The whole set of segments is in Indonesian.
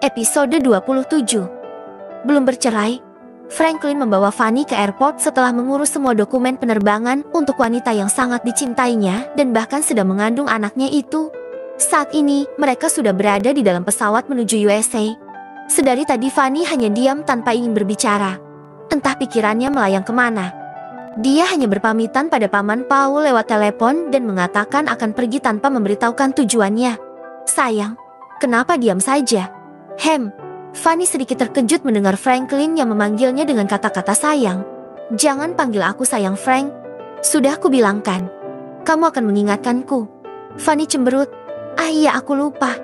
Episode 27. Belum bercerai, Franklin membawa Fanny ke airport setelah mengurus semua dokumen penerbangan untuk wanita yang sangat dicintainya dan bahkan sedang mengandung anaknya itu. Saat ini, mereka sudah berada di dalam pesawat menuju USA. Sedari tadi Fanny hanya diam tanpa ingin berbicara. Entah pikirannya melayang kemana. Dia hanya berpamitan pada Paman Paul lewat telepon dan mengatakan akan pergi tanpa memberitahukan tujuannya. Sayang, kenapa diam saja? Fanny sedikit terkejut mendengar Franklin yang memanggilnya dengan kata-kata sayang. Jangan panggil aku sayang, Frank. Sudah kubilangkan. Kamu akan mengingatkanku. Fanny cemberut. Iya, aku lupa.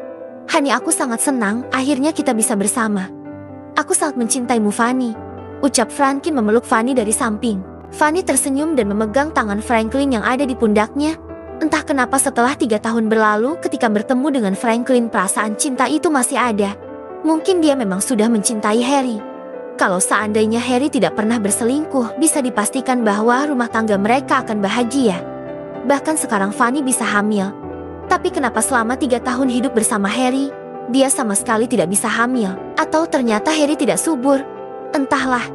Hani, aku sangat senang akhirnya kita bisa bersama. Aku sangat mencintaimu, Fanny. Ucap Franklin memeluk Fanny dari samping. Fanny tersenyum dan memegang tangan Franklin yang ada di pundaknya. Entah kenapa setelah 3 tahun berlalu ketika bertemu dengan Franklin, perasaan cinta itu masih ada. Mungkin dia memang sudah mencintai Harry. Kalau seandainya Harry tidak pernah berselingkuh, bisa dipastikan bahwa rumah tangga mereka akan bahagia. Bahkan sekarang Fanny bisa hamil. Tapi kenapa selama 3 tahun hidup bersama Harry, dia sama sekali tidak bisa hamil? Atau ternyata Harry tidak subur? Entahlah.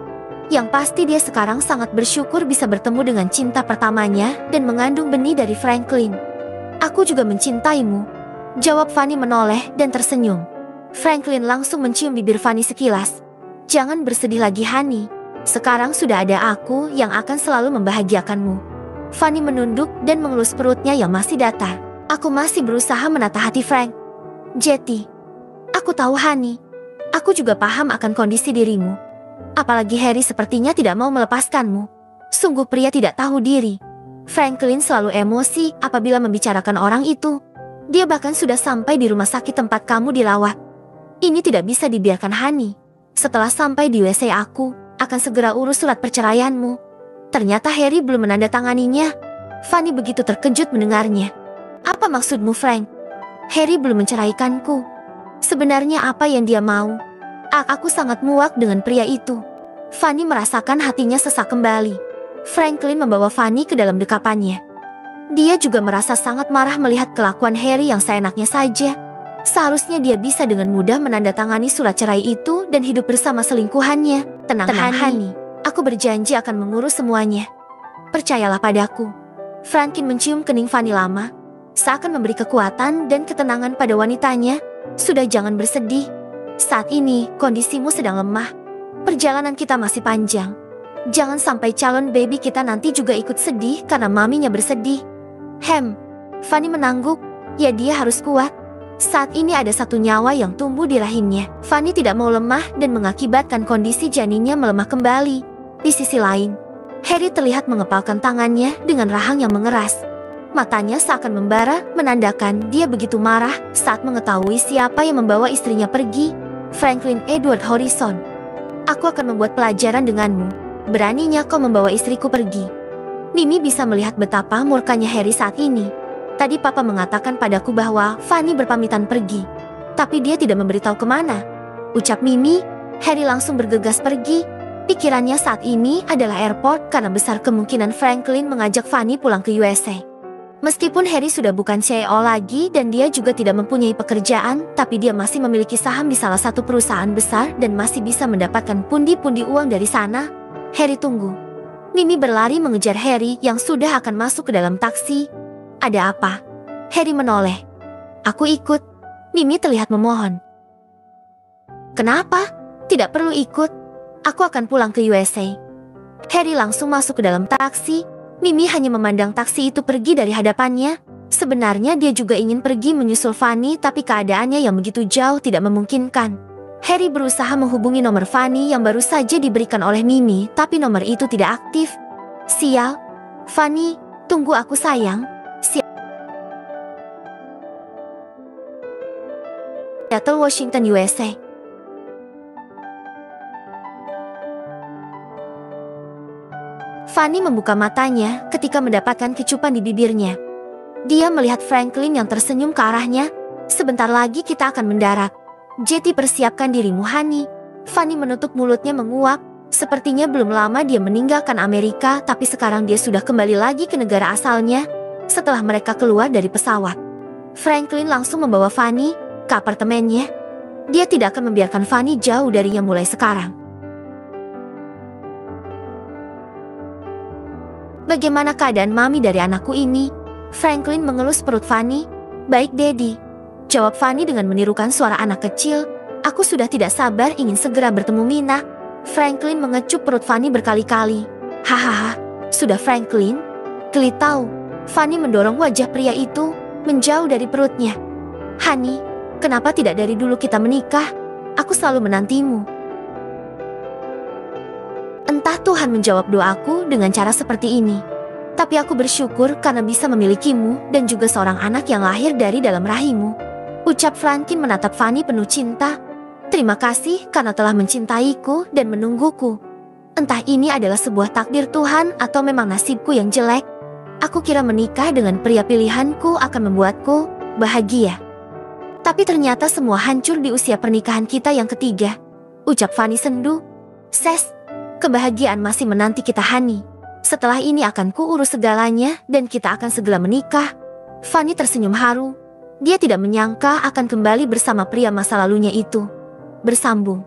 Yang pasti dia sekarang sangat bersyukur bisa bertemu dengan cinta pertamanya dan mengandung benih dari Franklin. Aku juga mencintaimu, jawab Fanny menoleh dan tersenyum. Franklin langsung mencium bibir Fanny sekilas. Jangan bersedih lagi, Hani. Sekarang sudah ada aku yang akan selalu membahagiakanmu. Fanny menunduk dan mengelus perutnya yang masih datar. Aku masih berusaha menata hati Frank. Jetty, aku tahu, Hani. Aku juga paham akan kondisi dirimu. Apalagi Harry sepertinya tidak mau melepaskanmu. Sungguh pria tidak tahu diri. Franklin selalu emosi apabila membicarakan orang itu. Dia bahkan sudah sampai di rumah sakit tempat kamu dirawat. Ini tidak bisa dibiarkan, Hani. Setelah sampai di WC aku akan segera urus surat perceraianmu. Ternyata Harry belum menandatanganinya. Fanny begitu terkejut mendengarnya. Apa maksudmu, Frank? Harry belum menceraikanku. Sebenarnya apa yang dia mau? Aku sangat muak dengan pria itu. Fanny merasakan hatinya sesak kembali. Franklin membawa Fanny ke dalam dekapannya. Dia juga merasa sangat marah melihat kelakuan Harry yang seenaknya saja. Seharusnya dia bisa dengan mudah menandatangani surat cerai itu dan hidup bersama selingkuhannya. Tenang, Hani. Aku berjanji akan mengurus semuanya. Percayalah padaku. Franklin mencium kening Fanny lama, seakan memberi kekuatan dan ketenangan pada wanitanya. Sudah, jangan bersedih. Saat ini kondisimu sedang lemah. Perjalanan kita masih panjang. Jangan sampai calon baby kita nanti juga ikut sedih karena maminya bersedih. Fanny menangguk. Ya, dia harus kuat. Saat ini ada satu nyawa yang tumbuh di rahimnya. Fanny tidak mau lemah dan mengakibatkan kondisi janinnya melemah kembali. Di sisi lain, Harry terlihat mengepalkan tangannya dengan rahang yang mengeras. Matanya seakan membara, menandakan dia begitu marah saat mengetahui siapa yang membawa istrinya pergi. Franklin Edward Harrison. Aku akan membuat pelajaran denganmu. Beraninya kau membawa istriku pergi. Mimi bisa melihat betapa murkanya Harry saat ini. Tadi Papa mengatakan padaku bahwa Fanny berpamitan pergi. Tapi dia tidak memberitahu kemana. Ucap Mimi, Harry langsung bergegas pergi. Pikirannya saat ini adalah airport karena besar kemungkinan Franklin mengajak Fanny pulang ke USA. Meskipun Harry sudah bukan CEO lagi dan dia juga tidak mempunyai pekerjaan, tapi dia masih memiliki saham di salah satu perusahaan besar dan masih bisa mendapatkan pundi-pundi uang dari sana. Harry tunggu. Mimi berlari mengejar Harry yang sudah akan masuk ke dalam taksi. Ada apa? Harry menoleh. Aku ikut. Mimi terlihat memohon. Kenapa? Tidak perlu ikut. Aku akan pulang ke USA. Harry langsung masuk ke dalam taksi. Mimi hanya memandang taksi itu pergi dari hadapannya. Sebenarnya dia juga ingin pergi menyusul Fanny, tapi keadaannya yang begitu jauh tidak memungkinkan. Harry berusaha menghubungi nomor Fanny yang baru saja diberikan oleh Mimi, tapi nomor itu tidak aktif. Sial. Fanny, tunggu aku, sayang. Seattle, Washington, USA. Fanny membuka matanya ketika mendapatkan kecupan di bibirnya. Dia melihat Franklin yang tersenyum ke arahnya. Sebentar lagi kita akan mendarat. Jetty, persiapkan dirimu, Hani. Fanny menutup mulutnya menguap. Sepertinya belum lama dia meninggalkan Amerika, tapi sekarang dia sudah kembali lagi ke negara asalnya. Setelah mereka keluar dari pesawat, Franklin langsung membawa Fanny ke apartemennya. Dia tidak akan membiarkan Fanny jauh darinya mulai sekarang. Bagaimana keadaan mami dari anakku ini? Franklin mengelus perut Fanny. Baik, Daddy, jawab Fanny dengan menirukan suara anak kecil. Aku sudah tidak sabar ingin segera bertemu Mina. Franklin mengecup perut Fanny berkali-kali. Hahaha, sudah Franklin. Geli tahu. Fanny mendorong wajah pria itu menjauh dari perutnya. Honey, kenapa tidak dari dulu kita menikah? Aku selalu menantimu. Entah Tuhan menjawab doaku dengan cara seperti ini. Tapi aku bersyukur karena bisa memilikimu dan juga seorang anak yang lahir dari dalam rahimmu. Ucap Franklin menatap Fanny penuh cinta. Terima kasih karena telah mencintaiku dan menungguku. Entah ini adalah sebuah takdir Tuhan atau memang nasibku yang jelek. Aku kira menikah dengan pria pilihanku akan membuatku bahagia. Tapi ternyata semua hancur di usia pernikahan kita yang ketiga. Ucap Fanny sendu. Ses, kebahagiaan masih menanti kita, Honey. Setelah ini akan kuurus segalanya dan kita akan segera menikah. Fanny tersenyum haru. Dia tidak menyangka akan kembali bersama pria masa lalunya itu. Bersambung.